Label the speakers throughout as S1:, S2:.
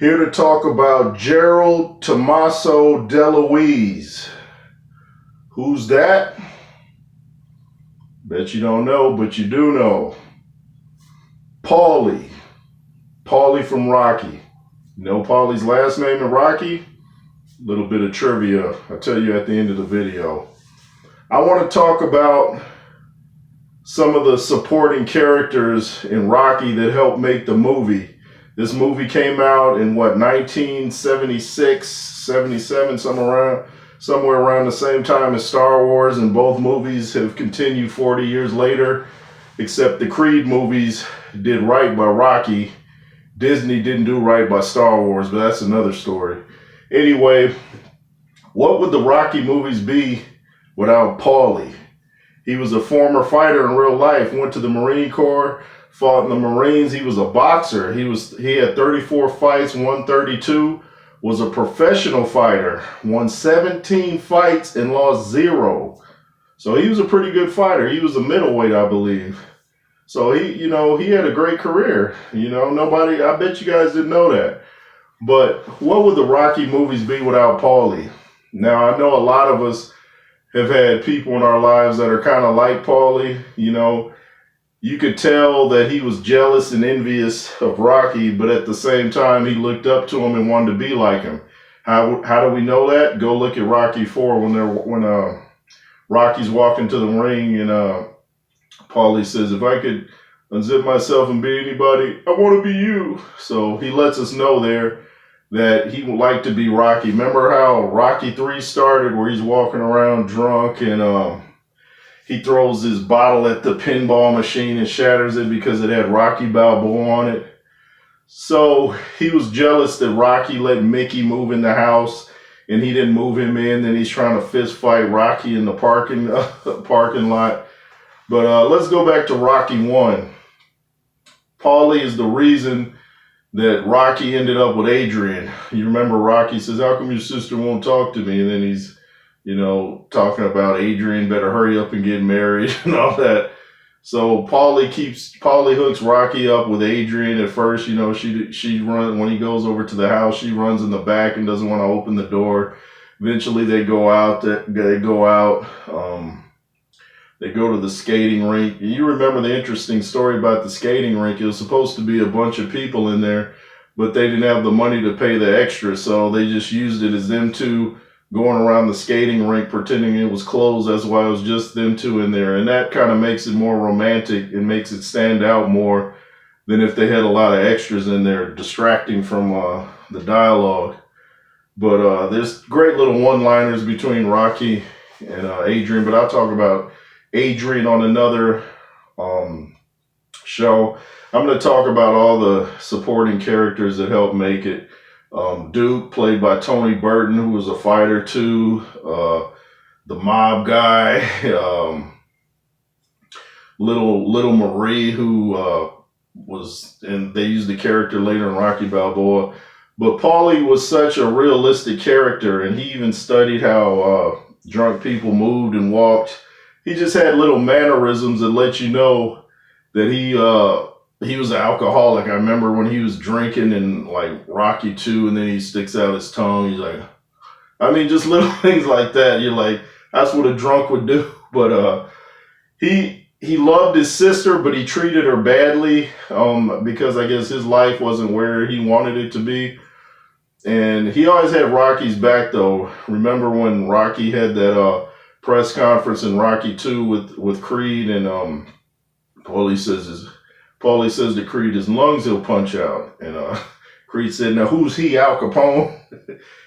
S1: Here to talk about Gerald Tommaso DeLuise. Who's that? Bet you don't know, but you do know. Paulie. Paulie from Rocky. You know Paulie's last name in Rocky? A little bit of trivia. I'll tell you at the end of the video. I want to talk about some of the supporting characters in Rocky that helped make the movie. This movie came out in 1976, 77, somewhere around the same time as Star Wars, and both movies have continued 40 years later, except the Creed movies did right by Rocky. Disney didn't do right by Star Wars, but that's another story. Anyway, what would the Rocky movies be without Paulie? He was a former fighter in real life, went to the Marine Corps, fought in the Marines. He was a boxer. He had 34 fights, won 32, was a professional fighter, won 17 fights and lost 0. So he was a pretty good fighter. He was a middleweight, I believe. So he had a great career. I bet you guys didn't know that. But what would the Rocky movies be without Paulie? Now, I know a lot of us have had people in our lives that are kind of like Paulie. You could tell that he was jealous and envious of Rocky, but at the same time, he looked up to him and wanted to be like him. How do we know that? Go look at Rocky IV when Rocky's walking to the ring and Paulie says, "If I could unzip myself and be anybody, I want to be you." So he lets us know there that he would like to be Rocky. Remember how Rocky III started, where he's walking around drunk and he throws his bottle at the pinball machine and shatters it because it had Rocky Balboa on it. So he was jealous that Rocky let Mickey move in the house and he didn't move him in. Then he's trying to fist fight Rocky in the parking lot. But let's go back to Rocky I. Paulie is the reason that Rocky ended up with Adrian. You remember Rocky says, "How come your sister won't talk to me?" And then he's talking about Adrian better hurry up and get married and all that. So Paulie hooks Rocky up with Adrian at first. She runs when he goes over to the house. She runs in the back and doesn't want to open the door. Eventually they go out. They go to the skating rink. You remember the interesting story about the skating rink. It was supposed to be a bunch of people in there, but they didn't have the money to pay the extra, so they just used it as them two going around the skating rink pretending it was closed. That's why it was just them two in there. And that kind of makes it more romantic and makes it stand out more than if they had a lot of extras in there distracting from the dialogue. But there's great little one-liners between Rocky and Adrian, but I'll talk about Adrian on another show. I'm going to talk about all the supporting characters that helped make it. Duke, played by Tony Burton, who was a fighter too. The mob guy, Little Marie, who and they used the character later in Rocky Balboa. But Paulie was such a realistic character, and he even studied how drunk people moved and walked. He just had little mannerisms that let you know that he was an alcoholic. I remember when he was drinking in like Rocky II, and then he sticks out his tongue. He's like, just little things like that. You're like, that's what a drunk would do. But he loved his sister, but he treated her badly because I guess his life wasn't where he wanted it to be. And he always had Rocky's back, though. Remember when Rocky had that press conference in Rocky II with Creed, and Paulie says to Creed, his lungs he'll punch out. And Creed said, "Now who's he, Al Capone?"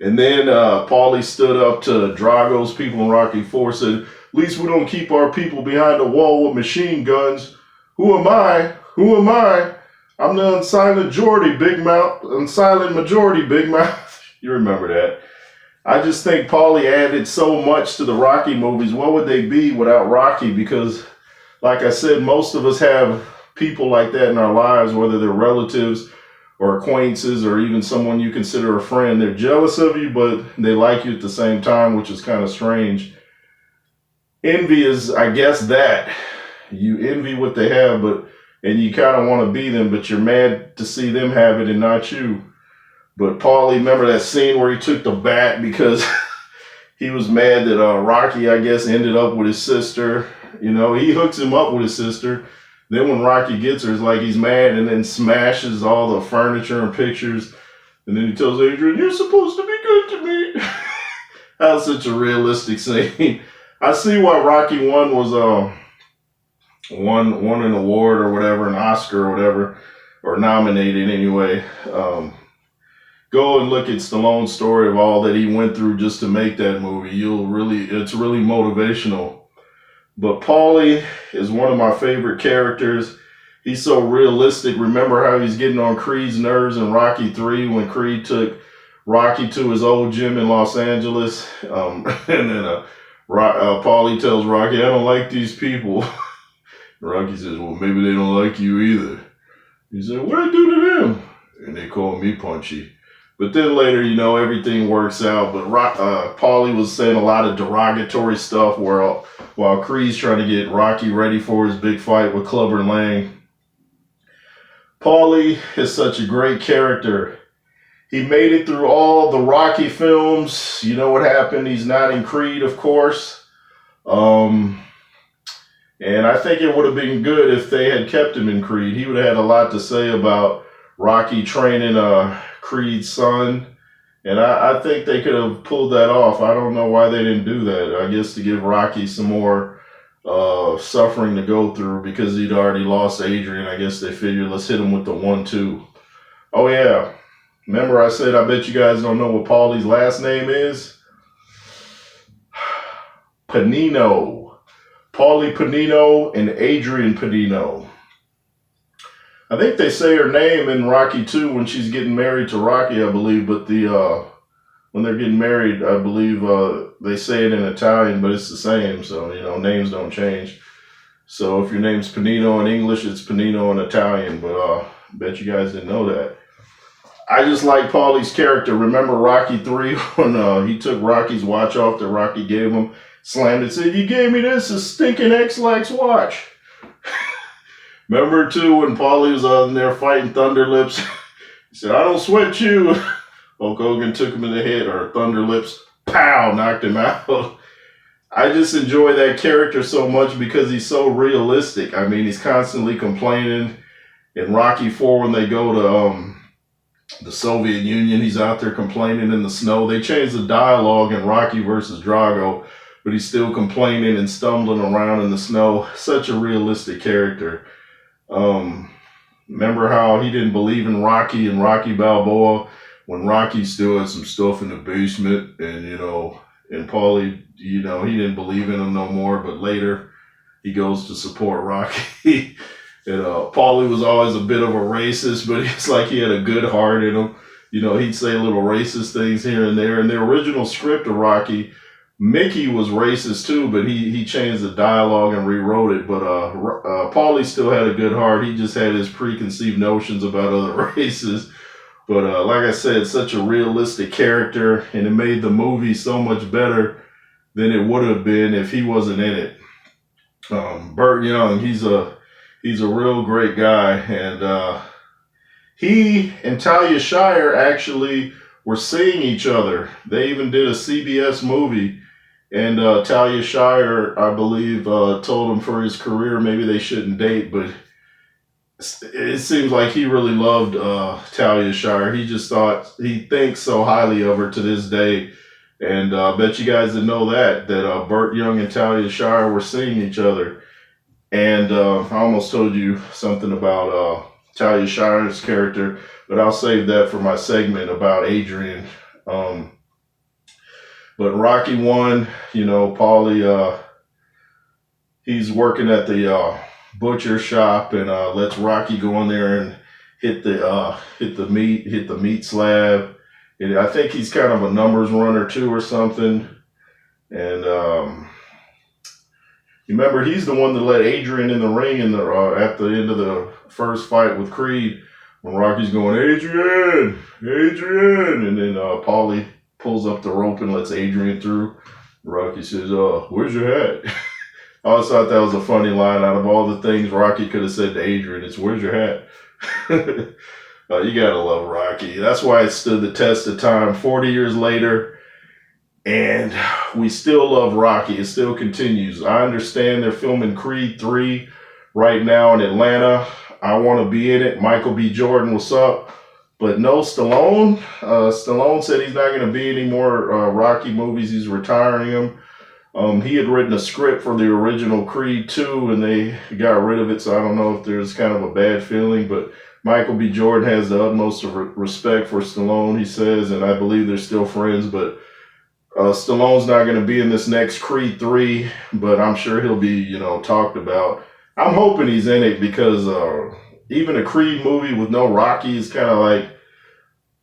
S1: And then Paulie stood up to Drago's people in Rocky IV, said, "At least we don't keep our people behind a wall with machine guns. Who am I? Who am I? I'm the unsilent majority, big mouth. Unsilent majority, big mouth." You remember that. I just think Paulie added so much to the Rocky movies. What would they be without Rocky? Because, like I said, most of us have people like that in our lives, whether they're relatives or acquaintances or even someone you consider a friend. They're jealous of you, but they like you at the same time, which is kind of strange. Envy is, I guess, that. You envy what they have, and you kind of want to be them, but you're mad to see them have it and not you. But Paulie, remember that scene where he took the bat because he was mad that Rocky, I guess, ended up with his sister. You know, he hooks him up with his sister. Then when Rocky gets her, it's like he's mad and then smashes all the furniture and pictures. And then he tells Adrian, "You're supposed to be good to me." That was such a realistic scene. I see why Rocky 1 was won an award or whatever, an Oscar or whatever, or nominated anyway. Go and look at Stallone's story of all that he went through just to make that movie. It's really motivational. But Paulie is one of my favorite characters. He's so realistic. Remember how he's getting on Creed's nerves in Rocky 3 when Creed took Rocky to his old gym in Los Angeles. And then Paulie tells Rocky, "I don't like these people." Rocky says, "Well, maybe they don't like you either." He said, "What'd I do to them?" "And they call me Punchy." But then later, you know, everything works out. But Paulie was saying a lot of derogatory stuff while Creed's trying to get Rocky ready for his big fight with Clubber Lang. Paulie is such a great character. He made it through all the Rocky films. You know what happened? He's not in Creed, of course. And I think it would have been good if they had kept him in Creed. He would have had a lot to say about Rocky training Creed's son. And I think they could have pulled that off. I don't know why they didn't do that. I guess to give Rocky some more suffering to go through because he'd already lost Adrian. I guess they figured, let's hit him with the 1-2. Oh, yeah. Remember I said, I bet you guys don't know what Paulie's last name is? Panino. Paulie Panino and Adrian Panino. I think they say her name in Rocky 2 when she's getting married to Rocky, I believe. But when they're getting married, I believe they say it in Italian, but it's the same. So, you know, names don't change. So if your name's Panino in English, it's Panino in Italian. But I bet you guys didn't know that. I just like Paulie's character. Remember Rocky 3 when he took Rocky's watch off that Rocky gave him, slammed it, said, "You gave me this, a stinking X-Lax watch." Remember too when Paulie was on there fighting Thunder Lips? He said, "I don't sweat you." Hulk Hogan took him in the head, or Thunder Lips, pow, knocked him out. I just enjoy that character so much because he's so realistic. I mean, he's constantly complaining. In Rocky 4, when they go to the Soviet Union, he's out there complaining in the snow. They changed the dialogue in Rocky versus Drago, but he's still complaining and stumbling around in the snow. Such a realistic character. Remember how he didn't believe in Rocky and Rocky Balboa when Rocky still had some stuff in the basement, and and Paulie, he didn't believe in him no more, but later he goes to support Rocky. And Paulie was always a bit of a racist, but it's like he had a good heart in him. He'd say little racist things here and there. In the original script of Rocky, Mickey was racist too, but he changed the dialogue and rewrote it. But Paulie still had a good heart. He just had his preconceived notions about other races. But like I said, such a realistic character, and it made the movie so much better than it would have been if he wasn't in it. Burt Young, he's a real great guy, and he and Talia Shire actually were seeing each other. They even did a CBS movie, and Talia Shire, I believe, told him for his career maybe they shouldn't date, but it seems like he really loved Talia Shire. He thinks so highly of her to this day, and I bet you guys didn't know that Burt Young and Talia Shire were seeing each other. And I almost told you something about Talia Shire's character, but I'll save that for my segment about Adrian. But Rocky 1, Paulie, he's working at the butcher shop and lets Rocky go in there and hit the meat slab. And I think he's kind of a numbers runner too or something. And remember, he's the one that let Adrian in the ring at the end of the first fight with Creed, when Rocky's going, "Adrian, Adrian," and then Paulie pulls up the rope and lets Adrian through. Rocky says, "Where's your hat?" I always thought that was a funny line. Out of all the things Rocky could have said to Adrian, it's "Where's your hat?" You gotta love Rocky. That's why it stood the test of time 40 years later. And we still love Rocky. It still continues. I understand they're filming Creed 3 right now in Atlanta. I want to be in it. Michael B. Jordan, what's up? But no, Stallone. Stallone said he's not going to be any more Rocky movies. He's retiring them. He had written a script for the original Creed 2, and they got rid of it, so I don't know if there's kind of a bad feeling, but Michael B. Jordan has the utmost respect for Stallone, he says, and I believe they're still friends, but Stallone's not going to be in this next Creed 3, but I'm sure he'll be, talked about. I'm hoping he's in it because even a Creed movie with no Rocky is kind of like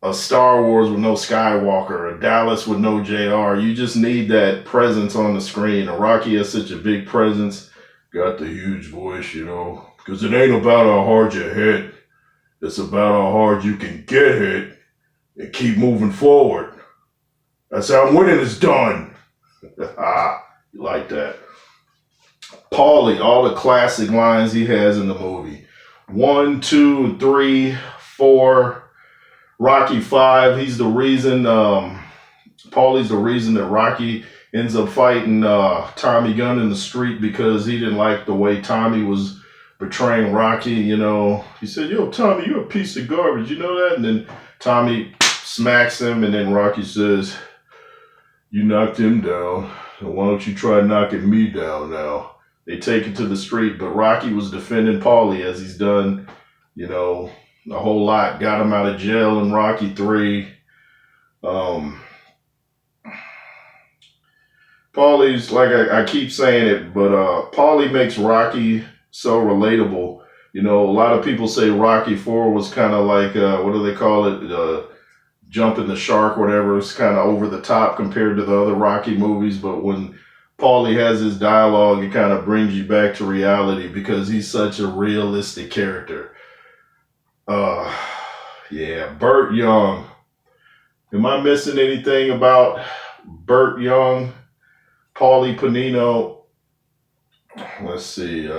S1: a Star Wars with no Skywalker, a Dallas with no JR. You just need that presence on the screen. And Rocky has such a big presence, got the huge voice, because it ain't about how hard you hit. It's about how hard you can get hit and keep moving forward. That's how winning is done. You like that. Paulie, all the classic lines he has in the movie. 1, 2, 3, 4. Rocky 5, he's the reason, Paulie's the reason that Rocky ends up fighting Tommy Gunn in the street because he didn't like the way Tommy was betraying Rocky, He said, yo, Tommy, you're a piece of garbage, you know that? And then Tommy smacks him, and then Rocky says, you knocked him down, and why don't you try knocking me down now? They take it to the street, but Rocky was defending Paulie as he's done, a whole lot. Got him out of jail in Rocky 3. Paulie's, like I keep saying it, but Paulie makes Rocky so relatable. A lot of people say Rocky 4 was kind of like, what do they call it? Jumping the shark, whatever. It's kind of over the top compared to the other Rocky movies. But when Paulie has his dialogue, it kind of brings you back to reality because he's such a realistic character. Yeah, Burt Young. Am I missing anything about Burt Young? Paulie Panino. Let's see.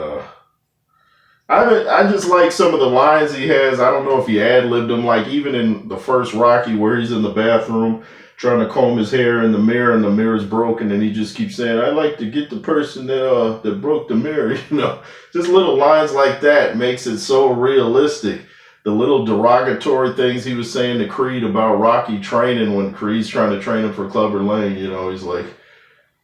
S1: I just like some of the lines he has. I don't know if he ad-libbed them, like even in the first Rocky where he's in the bathroom trying to comb his hair in the mirror and the mirror's broken and he just keeps saying, I'd like to get the person that broke the mirror, Just little lines like that makes it so realistic. The little derogatory things he was saying to Creed about Rocky training when Creed's trying to train him for Clubber Lang, he's like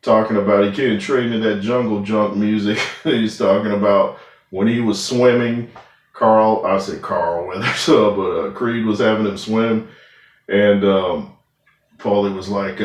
S1: talking about he can't train to that jungle junk music. He's talking about when he was swimming, Carl Weathers, but Creed was having him swim, and Paulie was like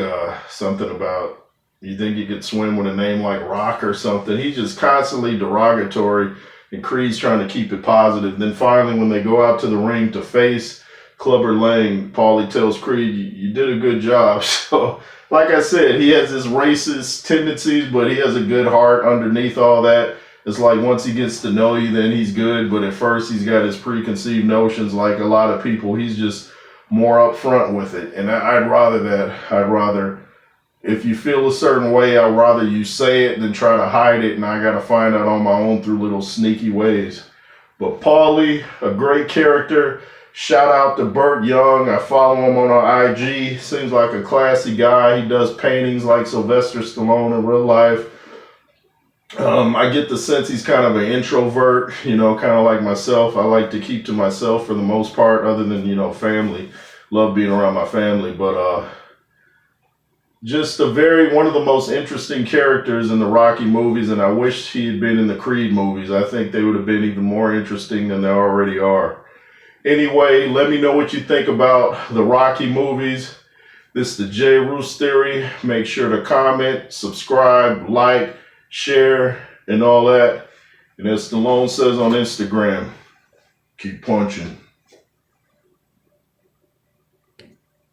S1: something about, you think you could swim with a name like Rock or something? He's just constantly derogatory, and Creed's trying to keep it positive. Then finally, when they go out to the ring to face Clubber Lang, Paulie tells Creed, you did a good job. So, like I said, he has his racist tendencies, but he has a good heart underneath all that. It's like once he gets to know you, then he's good. But at first, he's got his preconceived notions like a lot of people. He's just more upfront with it. And I'd rather that. I'd rather, if you feel a certain way, I'd rather you say it than try to hide it. And I got to find out on my own through little sneaky ways. But Paulie, a great character. Shout out to Burt Young. I follow him on IG. Seems like a classy guy. He does paintings like Sylvester Stallone in real life. I get the sense he's kind of an introvert, kind of like myself. I like to keep to myself for the most part, other than, family. Love being around my family, but just one of the most interesting characters in the Rocky movies, and I wish he had been in the Creed movies. I think they would have been even more interesting than they already are. Anyway, let me know what you think about the Rocky movies. This is the J. Roos Theory. Make sure to comment, subscribe, like, share, and all that. And as Stallone says on Instagram, keep punching.